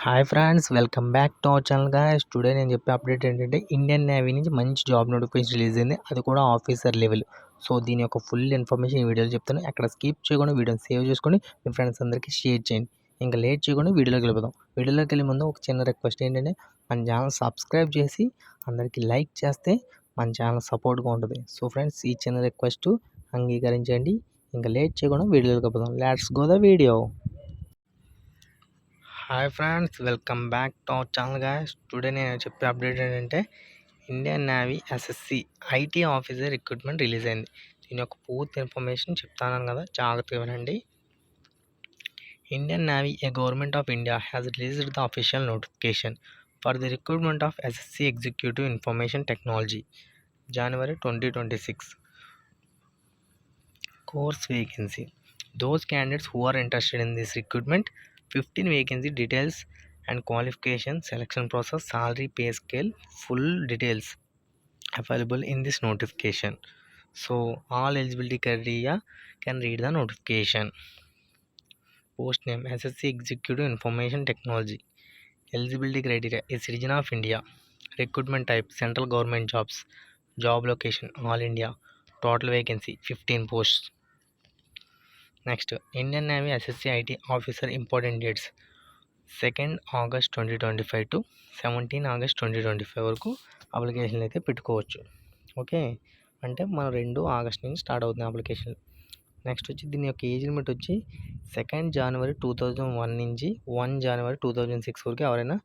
Hi friends, welcome back to our channel guys. Today నేను చెప్పే update ఏంటంటే Indian navy నుంచి మంచి జాబ్ నోటిఫికేషన్ రిలీజ్ అయింది, అది కూడా ఆఫీసర్ లెవెల్. సో దీని యొక్క ఫుల్ ఇన్ఫర్మేషన్ ఈ వీడియోలో చెప్తాను. అక్కడ స్కిప్ చేయకుండా వీడియోని సేవ్ చేసుకొని మీ ఫ్రెండ్స్ అందరికీ షేర్ చేయండి. ఇంకా లేట్ చేయకుండా వీడియోలోకి వెళ్ళిపోదాం. వీడియోలోకి వెళ్ళే ముందు ఒక చిన్న రిక్వెస్ట్ ఏంటంటే మన ఛానల్ సబ్స్క్రైబ్ చేసి అందరికీ లైక్ చేస్తే మన ఛానల్ సపోర్ట్గా ఉంటుంది. సో ఫ్రెండ్స్, ఈ చిన్న రిక్వెస్ట్ అంగీకరించండి. ఇంకా లేట్ చేయకుండా వీడియోలోకి వెళ్ళిపోదాం. Let's go the video. Hi friends, welcome back to our channel guys. Today నేను చెప్పే అప్డేట్ ఏంటంటే Indian navy SSC IT officer recruitment release అయింది. దీని యొక్క పూర్తి ఇన్ఫర్మేషన్ చెప్తాను కదా, జాగ్రత్తగా వినండి. Indian navy, A government of India has released the official notification for the recruitment of SSC executive information technology January 2026 course vacancy. Those candidates who are interested in this recruitment, 15 vacancy details and qualification, selection process, salary, pay scale, full details available in this notification. So all eligibility criteria can read the notification. Post name SSC Executive Information Technology. Eligibility criteria: a citizen of India. Recruitment type: central government jobs. Job location: all India. Total vacancy: 15 posts. Next, Indian Navy SSC IT Officer important dates: 2nd August 2025 to 17 August 2025 వరకు అప్లికేషన్లు అయితే పెట్టుకోవచ్చు. Okay, అంటే మన 2 August నుంచి start అవుతుంది application. Next వచ్చి దీని యొక్క ఏజ్ లిమిట్ వచ్చి 2nd January 2001 నుంచి 1 January 2006 వరకు ఎవరైనా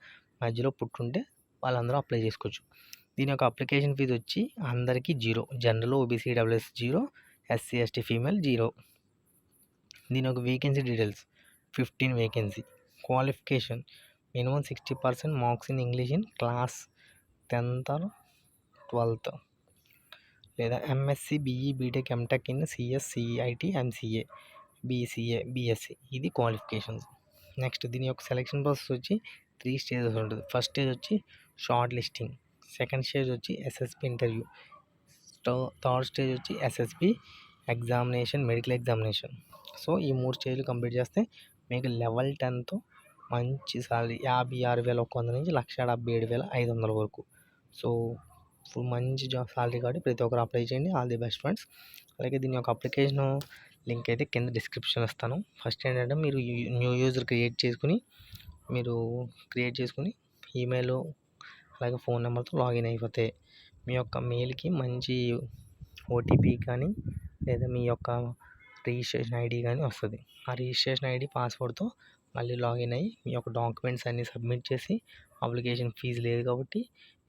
మధ్యలో పుట్టుంటే వాళ్ళందరూ అప్లై చేసుకోవచ్చు. దీని యొక్క అప్లికేషన్ ఫీజు వచ్చి అందరికీ 0. General, OBC, EWS 0, SC ST female 0. దీని యొక్క vacancy details: 15 vacancy. Qualification: minimum 60% marks in English in class 10th or 12th, లేదా MSc, BE, BTech, MTech in CS, CIT, MCA, BCA, BSc. ఇది qualifications. Next, దీని యొక్క selection process వచ్చి 3 stages ఉంటుంది. First stage వచ్చి shortlisting, second stage వచ్చి SSP interview, third stage వచ్చి SSP examination, medical examination. So ఈ 3 స్టేజ్లు కంప్లీట్ చేస్తే మీకు లెవెల్ 10తో మంచి సాలరీ 56,100 నుంచి 1,77,500 వరకు. సో ఫుల్ మంచి జాబ్ సాలరీ కాబట్టి ప్రతి ఒక్కరు అప్లై చేయండి. All the best friends. అలాగే దీని యొక్క అప్లికేషన్ లింక్ అయితే కింద డిస్క్రిప్షన్ ఇస్తాను. ఫస్ట్ ఏంటంటే మీరు న్యూ యూజర్ క్రియేట్ చేసుకుని ఈమెయిల్ అలాగే ఫోన్ నెంబర్తో లాగిన్ అయిపోతే మీ యొక్క మెయిల్కి మంచి ఓటీపీ కానీ లేదా మీ యొక్క రిజిస్ట్రేషన్ ఐడి కానీ వస్తుంది. ఆ రిజిస్ట్రేషన్ ఐడి పాస్వర్డ్తో మళ్ళీ లాగిన్ అయ్యి మీ యొక్క డాక్యుమెంట్స్ అన్నీ సబ్మిట్ చేసి, అప్లికేషన్ ఫీజు లేదు కాబట్టి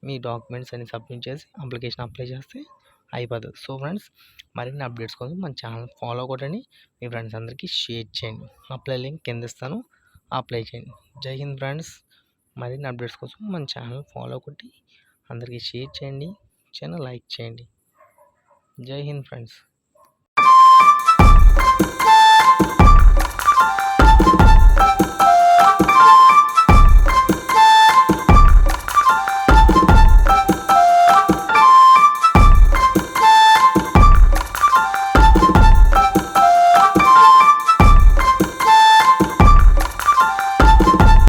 మీ డాక్యుమెంట్స్ అన్ని సబ్మిట్ చేసి అప్లికేషన్ అప్లై చేస్తే అయిపోతుంది. సో ఫ్రెండ్స్, మరిన్ని అప్డేట్స్ కోసం మన ఛానల్ ఫాలో కొట్టండి, మీ ఫ్రెండ్స్ అందరికీ షేర్ చేయండి. అప్లై లింక్ కింద ఇస్తాను, అప్లై చేయండి. జై హింద్ ఫ్రెండ్స్. మరిన్ని అప్డేట్స్ కోసం మన ఛానల్ ఫాలో కొట్టి అందరికీ షేర్ చేయండి, ఛానల్ లైక్ చేయండి. జై హింద్ ఫ్రెండ్స్.